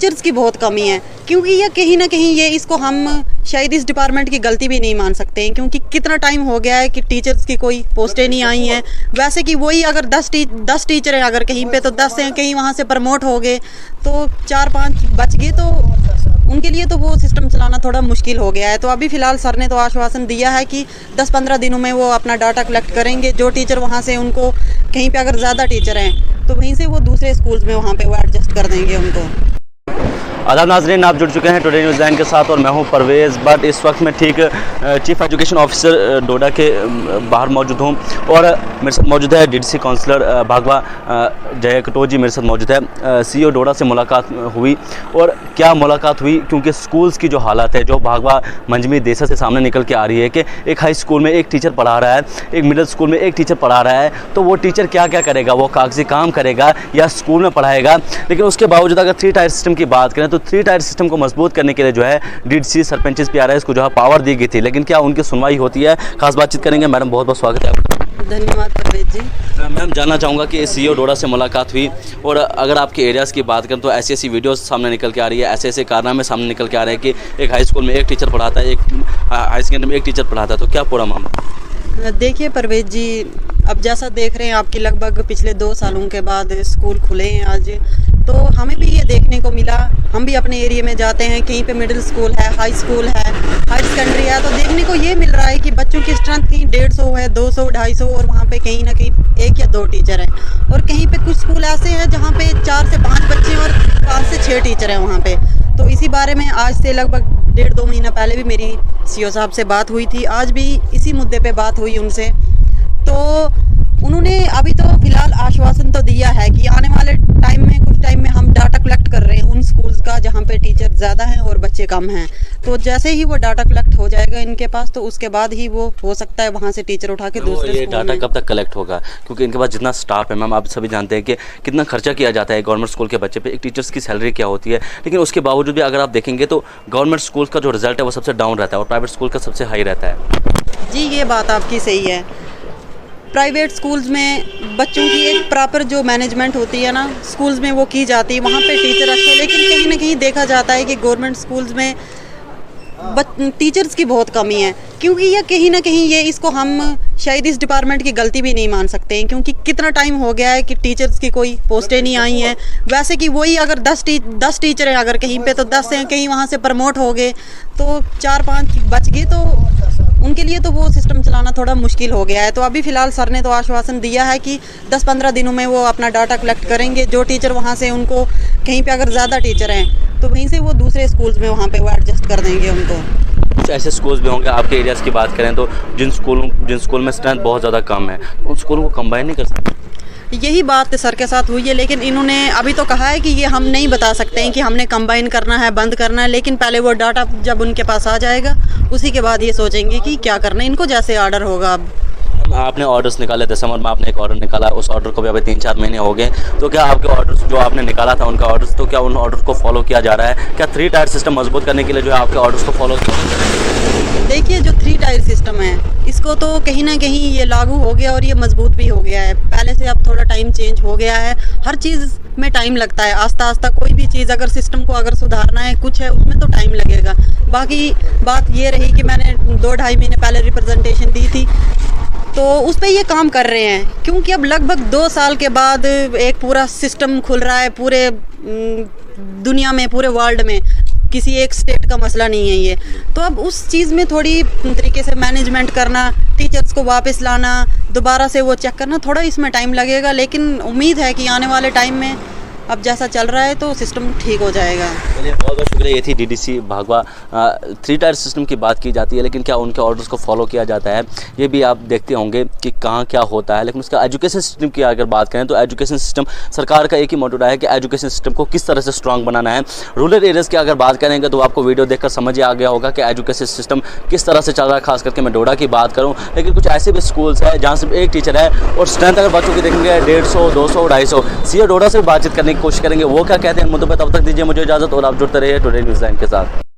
Teachers की बहुत कमी है, क्योंकि ये कहीं ना कहीं ये इसको हम शायद इस डिपार्टमेंट की गलती भी नहीं मान सकते हैं, क्योंकि कितना टाइम हो गया है कि टीचर्स की कोई पोस्टें नहीं आई हैं। वैसे कि वही अगर 10 टीचर हैं अगर कहीं पे, तो 10 हैं, कहीं वहाँ से प्रमोट हो गए तो 4-5 बच गए, तो उनके लिए तो वो सिस्टम चलाना थोड़ा मुश्किल हो गया है। तो अभी फ़िलहाल सर ने तो आश्वासन दिया है कि 10-15 दिनों में वो अपना डाटा कलेक्ट करेंगे। जो टीचर वहाँ से उनको कहीं पे अगर ज़्यादा टीचर हैं तो वहीं से वो दूसरे स्कूल्स में वहाँ पे वो एडजस्ट कर देंगे उनको। आदाब नाज़रीन, आप जुड़ चुके हैं टुडे न्यूज़ लाइन के साथ और मैं हूं परवेज़ बट इस वक्त मैं ठीक चीफ एजुकेशन ऑफिसर डोडा के बाहर मौजूद हूं और मेरे साथ मौजूद है डीडीसी काउंसलर भागवा जय कटोच जी मेरे साथ मौजूद है। सीईओ डोडा से मुलाकात हुई और क्या मुलाकात हुई, क्योंकि स्कूल्स की जो हालत है जो भागवा मंजमी देसा से सामने निकल के आ रही है कि एक हाई स्कूल में एक टीचर पढ़ा रहा है, एक मिडिल स्कूल में एक टीचर पढ़ा रहा है, तो वो टीचर क्या क्या करेगा, वो कागजी काम करेगा या स्कूल में पढ़ाएगा। लेकिन उसके बावजूद अगर 3 टायर सिस्टम की बात करें तो 3 टायर सिस्टम को मजबूत करने के लिए जो है डीडीसी सरपंच PRIs को जो है पावर दी गई थी, लेकिन क्या उनकी सुनवाई होती है, खास बातचीत करेंगे। मैडम बहुत बहुत स्वागत है आपका। धन्यवाद परवेज जी। मैम जानना चाहूँगा कि सीईओ डोडा से मुलाकात हुई और अगर आपके एरियाज़ की बात करें तो ऐसी ऐसी वीडियोस सामने निकल के आ रही है, ऐसे ऐसे कारनामे सामने निकल के आ रहे हैं कि एक हाई स्कूल में एक टीचर पढ़ाता है, एक हाई सेकेंडरी में एक टीचर पढ़ाता है, तो क्या पूरा मामला? देखिए परवेज जी, अब जैसा देख रहे हैं आपकी लगभग पिछले 2 सालों के बाद स्कूल खुले हैं आज, तो हमें भी ये देखने को मिला। हम भी अपने एरिया में जाते हैं, कहीं पे मिडिल स्कूल है, हाई स्कूल है, हायर सेकेंडरी है, तो देखने को ये मिल रहा है कि बच्चों की स्ट्रेंथ कहीं 150 है, 200, 250 और वहाँ पे कहीं ना कहीं 1 या 2 टीचर हैं। और कहीं पे कुछ स्कूल ऐसे हैं जहाँ पे 4 से 5 बच्चे और 5 से 6 टीचर हैं वहाँ पे। तो इसी बारे में आज से लगभग 1.5-2 महीना पहले भी मेरी सीईओ साहब से बात हुई थी, आज भी इसी मुद्दे पे बात हुई उनसे। तो उन्होंने अभी तो फिलहाल आश्वासन तो दिया है कि आने वाले टाइम में कुछ टाइम में हम डाटा कलेक्ट कर रहे हैं उन स्कूल्स का जहाँ पे टीचर ज़्यादा हैं और बच्चे कम हैं। तो जैसे ही वो डाटा कलेक्ट हो जाएगा इनके पास, तो उसके बाद ही वो हो सकता है वहाँ से टीचर उठा के दूसरे ये डाटा कब तक कलेक्ट होगा, क्योंकि इनके पास जितना स्टाफ है, मैम आप सभी जानते हैं कि कितना खर्चा किया जाता है गवर्नमेंट स्कूल के बच्चे पे, एक टीचर्स की सैलरी क्या होती है, लेकिन उसके बावजूद भी अगर आप देखेंगे तो गवर्नमेंट स्कूल का जो रिजल्ट है वो सबसे डाउन रहता है और प्राइवेट स्कूल का सबसे हाई रहता है। जी ये बात आपकी सही है। प्राइवेट स्कूल्स में बच्चों की एक प्रॉपर जो मैनेजमेंट होती है ना स्कूल्स में वो की जाती है, वहाँ पे टीचर अच्छे, लेकिन कहीं ना कहीं देखा जाता है कि गवर्नमेंट स्कूल्स में टीचर्स की बहुत कमी है, क्योंकि ये कहीं ना कहीं ये इसको हम शायद इस डिपार्टमेंट की गलती भी नहीं मान सकते हैं, क्योंकि कितना टाइम हो गया है कि टीचर्स की कोई पोस्टें नहीं आई हैं। वैसे कि वही अगर 10 टीचर हैं अगर कहीं पे, तो 10 हैं, कहीं वहाँ से प्रमोट हो गए तो 4-5 बच गए, तो उनके लिए तो वो सिस्टम चलाना थोड़ा मुश्किल हो गया है। तो अभी फ़िलहाल सर ने तो आश्वासन दिया है कि 10-15 दिनों में वो अपना डाटा कलेक्ट करेंगे। जो टीचर वहाँ से उनको कहीं पे अगर ज़्यादा टीचर हैं तो वहीं से वो दूसरे स्कूल्स में वहाँ पे वो एडजस्ट कर देंगे उनको। कुछ ऐसे स्कूल्स भी होंगे आपके एरियाज़ की बात करें तो जिन स्कूल में स्ट्रेंथ बहुत ज़्यादा कम है, उन स्कूलों को कंबाइन नहीं कर सकते। यही बात सर के साथ हुई है, लेकिन इन्होंने अभी तो कहा है कि ये हम नहीं बता सकते हैं कि हमने कंबाइन करना है, बंद करना है, लेकिन पहले वो डाटा जब उनके पास आ जाएगा उसी के बाद ये सोचेंगे कि क्या करना है, इनको जैसे ऑर्डर होगा। अब आपने ऑर्डर्स निकाले, दिसंबर में आपने एक ऑर्डर निकाला, उस ऑर्डर को भी अभी 3-4 महीने हो गए, तो क्या आपके ऑर्डर्स जो आपने निकाला था उनका ऑर्डर्स, तो क्या उन ऑर्डर को फॉलो किया जा रहा है? क्या 3 टायर सिस्टम मजबूत करने के लिए जो है आपके ऑर्डर्स को फॉलो किया? देखिए जो 3 टायर सिस्टम है इसको तो कहीं ना कहीं ये लागू हो गया और ये मजबूत भी हो गया है। पहले से अब थोड़ा टाइम चेंज हो गया है, हर चीज़ में टाइम लगता है, आस्ता आस्ता कोई भी चीज़ अगर सिस्टम को अगर सुधारना है कुछ है उसमें तो टाइम लगेगा। बाकी बात ये रही कि मैंने 2-2.5 महीने पहले रिप्रेजेंटेशन दी थी, तो उस पर ये काम कर रहे हैं, क्योंकि अब लगभग 2 साल के बाद एक पूरा सिस्टम खुल रहा है पूरे दुनिया में, पूरे वर्ल्ड में, किसी एक स्टेट का मसला नहीं है ये। तो अब उस चीज़ में थोड़ी तरीके से मैनेजमेंट करना, टीचर्स को वापस लाना, दोबारा से वो चेक करना, थोड़ा इसमें टाइम लगेगा, लेकिन उम्मीद है कि आने वाले टाइम में अब जैसा चल रहा है तो सिस्टम ठीक हो जाएगा। चलिए बहुत बहुत शुक्रिया। ये थी डीडीसी भागवा। 3 टायर सिस्टम की बात की जाती है, लेकिन क्या उनके ऑर्डर्स को फॉलो किया जाता है ये भी आप देखते होंगे कि कहाँ क्या होता है। लेकिन उसका एजुकेशन सिस्टम की अगर बात करें तो एजुकेशन सिस्टम सरकार का एक ही मोटो है कि एजुकेशन सिस्टम को किस तरह से स्ट्रॉन्ग बनाना है। रूरल एरियाज़ की अगर बात करेंगे तो आपको वीडियो देखकर समझ आ गया होगा कि एजुकेशन सिस्टम किस तरह से चल रहा है, खास करके मैं डोडा की बात करूँ। लेकिन कुछ ऐसे भी स्कूल्स हैं जहाँ सिर्फ एक टीचर है और स्ट्रेंथ अगर बच्चों की देखेंगे 150, 200, 250। सीईओ डोडा से बातचीत करने की कोशिश करेंगे वो क्या कहते हैं मुद्दों पर। तब तक दीजिए मुझे इजाज़त और आप जुड़ते रहिए टुडे न्यूज़ लाइन के साथ।